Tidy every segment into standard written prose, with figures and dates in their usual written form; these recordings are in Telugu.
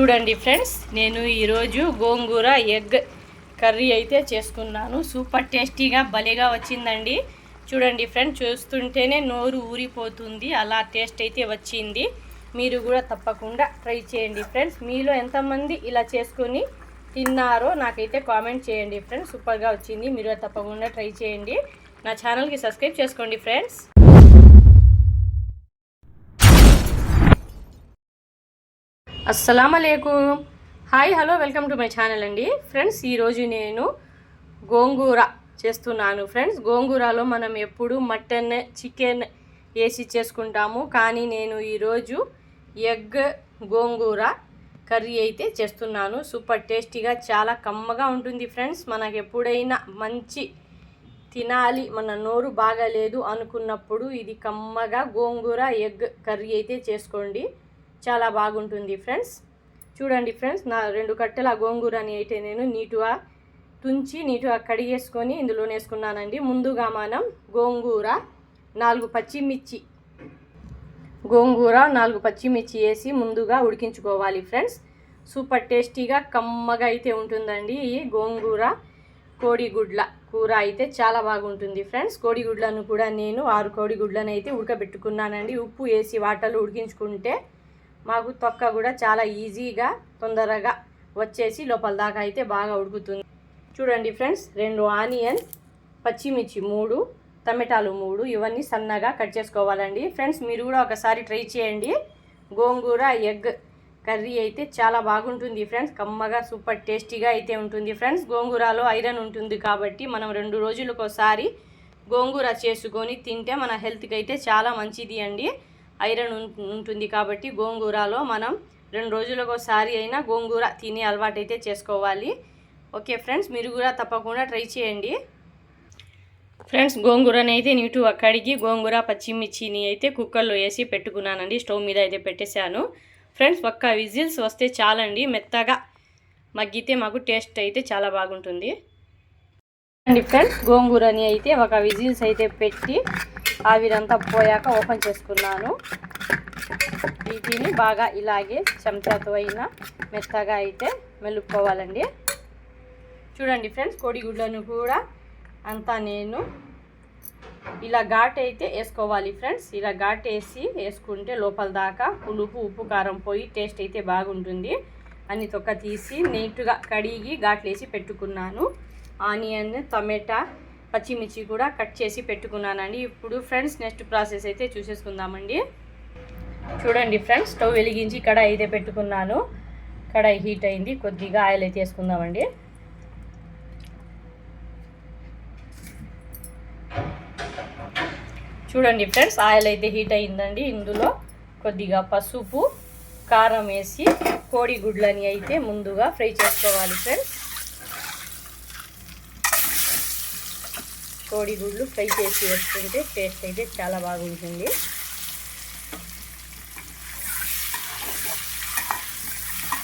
చూడండి ఫ్రెండ్స్, నేను ఈరోజు గోంగూర ఎగ్ కర్రీ అయితే చేసుకున్నాను. సూపర్ టేస్టీగా భలేగా వచ్చిందండి. చూడండి ఫ్రెండ్స్, చూస్తుంటేనే నోరు ఊరిపోతుంది, అలా టేస్ట్ అయితే వచ్చింది. మీరు కూడా తప్పకుండా ట్రై చేయండి ఫ్రెండ్స్. మీలో ఎంతమంది ఇలా చేసుకొని తిన్నారో నాకైతే కామెంట్ చేయండి ఫ్రెండ్స్. సూపర్గా వచ్చింది, మీరు తప్పకుండా ట్రై చేయండి. నా ఛానల్కి సబ్స్క్రైబ్ చేసుకోండి ఫ్రెండ్స్. అస్సలాముఅలైకుం. Hi, hello, welcome to my channel అండి. ఫ్రెండ్స్, ఈరోజు నేను గోంగూర చేస్తున్నాను ఫ్రెండ్స్. గోంగూరలో మనం ఎప్పుడు మటన్, చికెన్ వేసి చేసుకుంటాము, కానీ నేను ఈరోజు ఎగ్ గోంగూర కర్రీ అయితే చేస్తున్నాను. సూపర్ టేస్టీగా, చాలా కమ్మగా ఉంటుంది ఫ్రెండ్స్. మనకు ఎప్పుడైనా మంచి తినాలి, మన నోరు బాగాలేదు అనుకున్నప్పుడు ఇది కమ్మగా గోంగూర ఎగ్ కర్రీ అయితే చేసుకోండి, చాలా బాగుంటుంది ఫ్రెండ్స్. చూడండి ఫ్రెండ్స్, నా 2 కట్టెల గోంగూరని అయితే నేను నీటుగా తుంచి నీటుగా కడిగేసుకొని ఇందులో వేసుకున్నానండి. ముందుగా మనం గోంగూర 4 పచ్చిమిర్చి వేసి ముందుగా ఉడికించుకోవాలి ఫ్రెండ్స్. సూపర్ టేస్టీగా కమ్మగా అయితే ఉంటుందండి ఈ గోంగూర కోడిగుడ్ల కూర అయితే చాలా బాగుంటుంది ఫ్రెండ్స్. కోడిగుడ్లను కూడా నేను 6 కోడిగుడ్లను అయితే ఉడకబెట్టుకున్నానండి. ఉప్పు వేసి వాటర్లో ఉడికించుకుంటే మాకు తొక్క కూడా చాలా ఈజీగా తొందరగా వచ్చేసి లోపల దాకా అయితే బాగా ఉడుకుతుంది. చూడండి ఫ్రెండ్స్, 2 ఆనియన్, పచ్చిమిర్చి 3, టమాటాలు 3, ఇవన్నీ సన్నగా కట్ చేసుకోవాలండి ఫ్రెండ్స్. మీరు కూడా ఒకసారి ట్రై చేయండి. గోంగూర ఎగ్ కర్రీ అయితే చాలా బాగుంటుంది ఫ్రెండ్స్. కమ్మగా సూపర్ టేస్టీగా అయితే ఉంటుంది ఫ్రెండ్స్. గోంగూరలో ఐరన్ ఉంటుంది కాబట్టి మనం 2 రోజులకు ఒకసారి గోంగూర చేసుకొని తింటే మన హెల్త్కి అయితే చాలా మంచిది అండి. ఐరన్ ఉంటుంది కాబట్టి గోంగూరలో మనం 2 రోజులకు ఒకసారి అయినా గోంగూర తినే అలవాటు అయితే చేసుకోవాలి. ఓకే ఫ్రెండ్స్, మీరు కూడా తప్పకుండా ట్రై చేయండి ఫ్రెండ్స్. గోంగూరని అయితే నీటుగా కడిగి గోంగూర పచ్చిమిర్చిని అయితే కుక్కర్లో వేసి పెట్టుకున్నానండి. స్టవ్ మీద అయితే పెట్టేశాను ఫ్రెండ్స్. ఒక్క విజిల్స్ వస్తే చాలండి, మెత్తగా మగ్గితే మాకు టేస్ట్ అయితే చాలా బాగుంటుంది ఫ్రెండ్స్. గోంగూరని అయితే ఒక విజిల్స్ అయితే పెట్టి ఆవిరంతా పోయాక ఓపెన్ చేసుకున్నాను. వీటిని బాగా ఇలాగే చెంచాతో అయినా మెత్తగా అయితే మెలుపుకోవాలండి. చూడండి ఫ్రెండ్స్, కోడిగుడ్లను కూడా అంతా నేను ఇలా ఘాటు అయితే వేసుకోవాలి ఫ్రెండ్స్. ఇలా ఘాటు వేసుకుంటే లోపల దాకా పులుపు, ఉప్పు, కారం పోయి టేస్ట్ అయితే బాగుంటుంది. అన్ని తొక్క తీసి నీట్గా కడిగి ఘాట్లు వేసి పెట్టుకున్నాను. ఆనియన్, టమాటా, పచ్చిమిర్చి కూడా కట్ చేసి పెట్టుకున్నానండి. ఇప్పుడు ఫ్రెండ్స్ నెక్స్ట్ ప్రాసెస్ అయితే చూసేసుకుందామండి. చూడండి ఫ్రెండ్స్, స్టవ్ వెలిగించి కడాయి అయితే పెట్టుకున్నాను. కడాయి హీట్ అయింది, కొద్దిగా ఆయిల్ అయితే వేసుకుందామండి. చూడండి ఫ్రెండ్స్, ఆయిల్ అయితే హీట్ అయిందండి. ఇందులో కొద్దిగా పసుపు, కారం వేసి కోడిగుడ్లని అయితే ముందుగా ఫ్రై చేసుకోవాలి ఫ్రెండ్స్. కోడిగుడ్లు ఫ్రై చేసి వేసుకుంటే టేస్ట్ అయితే చాలా బాగుంటుంది.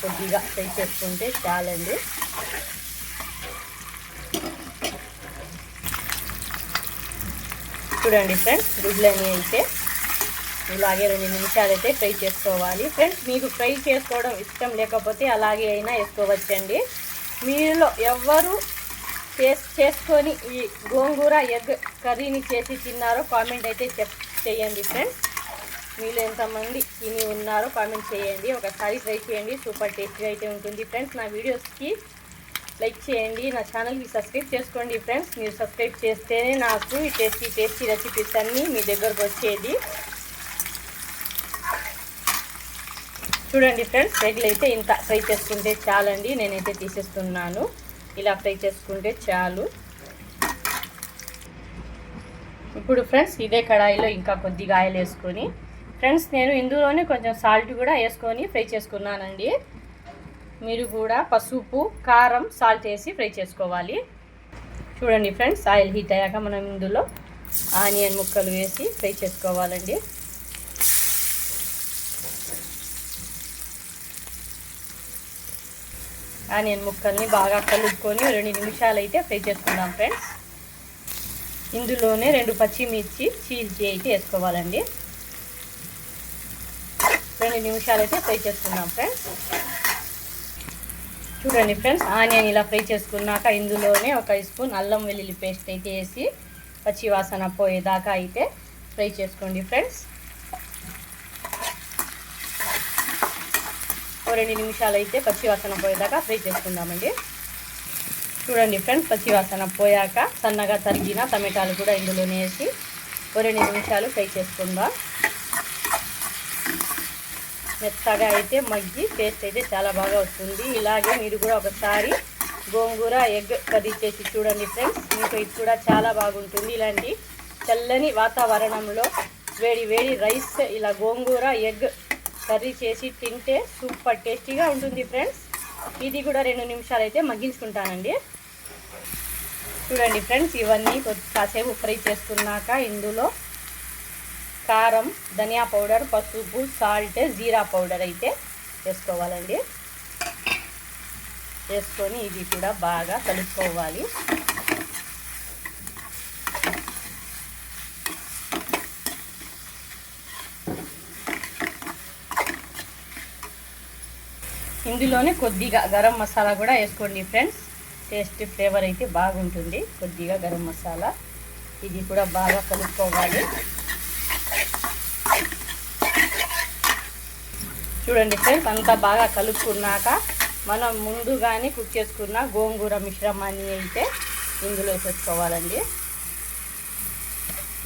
కొద్దిగా ఫ్రై చేసుకుంటే చాలండి. చూడండి ఫ్రెండ్స్, గుడ్లని అయితే ఇలాగే 2 నిమిషాలు అయితే ఫ్రై చేసుకోవాలి ఫ్రెండ్స్. మీకు ఫ్రై చేసుకోవడం ఇష్టం లేకపోతే అలాగే అయినా వేసుకోవచ్చండి. మీలో ఎవరు చేసుకొని ఈ గోంగూర ఎగ్ కర్రీని చేసి తిన్నారో కామెంట్ అయితే చేయండి ఫ్రెండ్స్. మీలో ఎంతమంది తిని ఉన్నారో కామెంట్ చేయండి. ఒకసారి ట్రై చేయండి, సూపర్ టేస్టీగా అయితే ఉంటుంది ఫ్రెండ్స్. నా వీడియోస్కి లైక్ చేయండి, నా ఛానల్కి సబ్స్క్రైబ్ చేసుకోండి ఫ్రెండ్స్. మీరు సబ్స్క్రైబ్ చేస్తేనే నాకు ఈ టేస్టీ రెసిపీస్ అన్నీ మీ దగ్గరకు వచ్చేది. చూడండి ఫ్రెండ్స్, ఎగ్లు అయితే ఇంత ఫ్రై చేసుకుంటే చాలండి. నేనైతే తీసేస్తున్నాను. ఇలా ఫ్రై చేసుకుంటే చాలు. ఇప్పుడు ఫ్రెండ్స్ ఇదే కడాయిలో ఇంకా కొద్దిగా ఆయిల్ వేసుకొని ఫ్రెండ్స్ నేను ఇందులోనే కొంచెం సాల్ట్ కూడా వేసుకొని ఫ్రై చేసుకున్నానండి. మీరు కూడా పసుపు, కారం, సాల్ట్ వేసి ఫ్రై చేసుకోవాలి. చూడండి ఫ్రెండ్స్, ఆయిల్ హీట్ అయ్యాక మనం ఇందులో ఆనియన్ ముక్కలు వేసి ఫ్రై చేసుకోవాలండి. ఆనియన్ ముక్కల్ని బాగా కలుపుకొని 2 నిమిషాలు అయితే ఫ్రై చేసుకుందాం ఫ్రెండ్స్. ఇందులోనే 2 పచ్చిమిర్చి చీల్చి అయితే వేసుకోవాలండి. 2 నిమిషాలు అయితే ఫ్రై చేసుకుందాం ఫ్రెండ్స్. చూడండి ఫ్రెండ్స్, ఆనియన్ ఇలా ఫ్రై చేసుకున్నాక ఇందులోనే 1 స్పూన్ అల్లం వెల్లుల్లి పేస్ట్ అయితే వేసి పచ్చి వాసన పోయేదాకా అయితే ఫ్రై చేసుకోండి ఫ్రెండ్స్. 2 నిమిషాలు అయితే పచ్చి వాసన పోయేదాకా ఫ్రై చేసుకుందామండి. చూడండి ఫ్రెండ్స్, పచ్చి వాసన పోయాక సన్నగా తరిగిన టమాటాలు కూడా ఇందులోనే వేసి 2 నిమిషాలు ఫ్రై చేసుకుందాం. మెత్తగా అయితే మగ్గి టేస్ట్ అయితే చాలా బాగా వస్తుంది. ఇలాగే మీరు కూడా ఒకసారి గోంగూర ఎగ్ కర్రీ చేసి చూడండి ఫ్రెండ్స్, మీకు ఇది కూడా చాలా బాగుంటుంది. ఇలాంటి చల్లని వాతావరణంలో వేడి వేడి రైస్ ఇలా గోంగూర ఎగ్ కర్రీ చేసి తింటే సూపర్ టేస్టీగా ఉంటుంది ఫ్రెండ్స్. ఇది కూడా 2 నిమిషాలు అయితే మగ్గించుకుంటానండి. చూడండి ఫ్రెండ్స్, ఇవన్నీ కాసేపు ఫ్రై చేసుకున్నాక ఇందులో కారం, ధనియా పౌడర్, పసుపు, సాల్ట్, జీరా పౌడర్ అయితే వేసుకోవాలండి. వేసుకొని ఇది కూడా బాగా కలుపుకోవాలి. ఇందులోనే కొద్దిగా గరం మసాలా కూడా వేసుకోండి ఫ్రెండ్స్, టేస్ట్ ఫ్లేవర్ అయితే బాగుంటుంది. కొద్దిగా గరం మసాలా, ఇది కూడా బాగా కలుపుకోవాలి. చూడండి ఫ్రెండ్స్, అంతా బాగా కలుపుకున్నాక మనం ముందుగానే కుక్ చేసుకున్న గోంగూర మిశ్రమాన్ని అయితే ఇందులో వేసేసుకోవాలండి.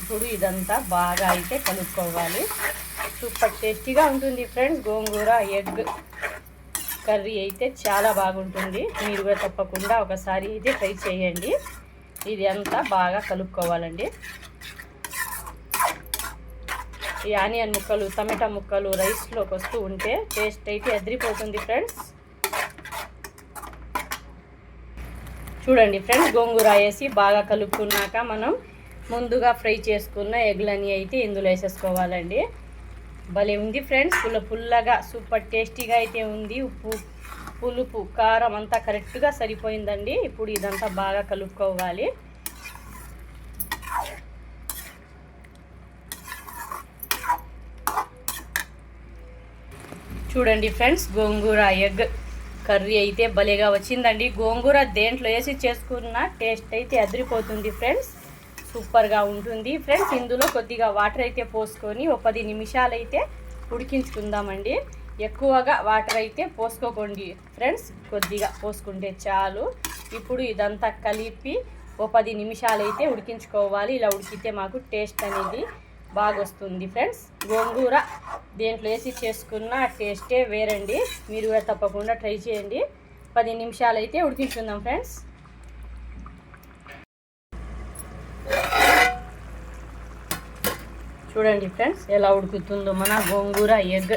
ఇప్పుడు ఇదంతా బాగా అయితే కలుపుకోవాలి. సూపర్ టేస్టీగా ఉంటుంది ఫ్రెండ్స్. గోంగూర ఎగ్ కర్రీ అయితే చాలా బాగుంటుంది. మీరు కూడా తప్పకుండా ఒకసారి అయితే ట్రై చేయండి. ఇది అంతా బాగా కలుపుకోవాలండి. ఈ ఆనియన్ ముక్కలు, టమాటా ముక్కలు రైస్లోకి వస్తూ ఉంటే టేస్ట్ అయితే అదిరిపోతుంది ఫ్రెండ్స్. చూడండి ఫ్రెండ్స్, గోంగూర వేసి బాగా కలుపుకున్నాక మనం ముందుగా ఫ్రై చేసుకున్న ఎగ్లని అయితే ఇందులో వేసేసుకోవాలండి. భలే ఉంది ఫ్రెండ్స్, పుల్లగా సూపర్ టేస్టీగా అయితే ఉంది. ఉప్పు, పులుపు, కారం అంతా కరెక్ట్గా సరిపోయిందండి. ఇప్పుడు ఇదంతా బాగా కలుపుకోవాలి. చూడండి ఫ్రెండ్స్, గోంగూర ఎగ్ కర్రీ అయితే భలేగా వచ్చిందండి. గోంగూర దేంట్లో వేసి చేసుకున్న టేస్ట్ అయితే అదిరిపోతుంది ఫ్రెండ్స్, సూపర్గా ఉంటుంది ఫ్రెండ్స్. ఇందులో కొద్దిగా వాటర్ అయితే పోసుకొని 10 నిమిషాలు అయితే ఉడికించుకుందామండి. ఎక్కువగా వాటర్ అయితే పోసుకోకండి ఫ్రెండ్స్, కొద్దిగా పోసుకుంటే చాలు. ఇప్పుడు ఇదంతా కలిపి 10 నిమిషాలు అయితే ఉడికించుకోవాలి. ఇలా ఉడికితే మాకు టేస్ట్ అనేది బాగా వస్తుంది ఫ్రెండ్స్. గోంగూర దేంట్లో వేసి చేసుకున్న టేస్టే వేరండి. మీరు కూడా తప్పకుండా ట్రై చేయండి. 10 నిమిషాలు అయితే ఉడికించుకుందాం ఫ్రెండ్స్. చూడండి ఫ్రెండ్స్, ఎలా ఉడుకుతుందో మన గోంగూర ఎగ్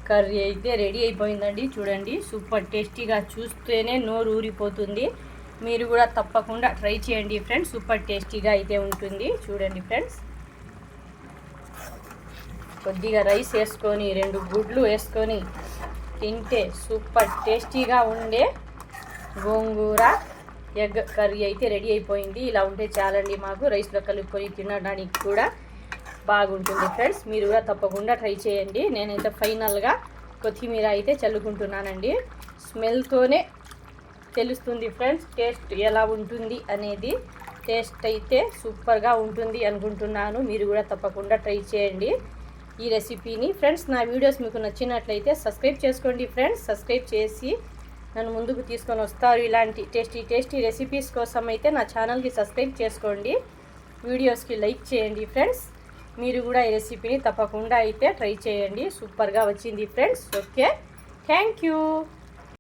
కర్రీ అయితే రెడీ అయిపోయిందండి. చూడండి, సూపర్ టేస్టీగా, చూస్తేనే నోరు ఊరిపోతుంది. మీరు కూడా తప్పకుండా ట్రై చేయండి ఫ్రెండ్స్, సూపర్ టేస్టీగా అయితే ఉంటుంది. చూడండి ఫ్రెండ్స్, కొద్దిగా రైస్ వేసుకొని 2 గుడ్లు వేసుకొని తింటే సూపర్ టేస్టీగా ఉండే గోంగూర ఎగ్ కర్రీ అయితే రెడీ అయిపోయింది. ఇలా ఉంటే చాలండి, మాకు రైస్లో కలుపుకొని తినడానికి కూడా బాగుంటుంది ఫ్రెండ్స్. మీరు కూడా తప్పకుండా ట్రై చేయండి. నేనైతే ఫైనల్గా కొత్తిమీర అయితే చల్లుకుంటున్నానండి. స్మెల్తోనే తెలుస్తుంది ఫ్రెండ్స్ టేస్ట్ ఎలా ఉంటుంది అనేది. టేస్ట్ అయితే సూపర్గా ఉంటుంది అనుకుంటున్నాను. మీరు కూడా తప్పకుండా ట్రై చేయండి ఈ రెసిపీని ఫ్రెండ్స్. నా వీడియోస్ మీకు నచ్చినట్లయితే సబ్స్క్రైబ్ చేసుకోండి ఫ్రెండ్స్. సబ్స్క్రైబ్ చేసి నన్ను ముందుకు తీసుకొని వస్తారు. ఇలాంటి టేస్టీ రెసిపీస్ కోసం అయితే నా ఛానల్కి సబ్స్క్రైబ్ చేసుకోండి. వీడియోస్కి లైక్ చేయండి ఫ్రెండ్స్. మీరు కూడా ఈ రెసిపీని తప్పకుండా అయితే ట్రై చేయండి. సూపర్గా వచ్చింది ఫ్రెండ్స్. Okay, thank you.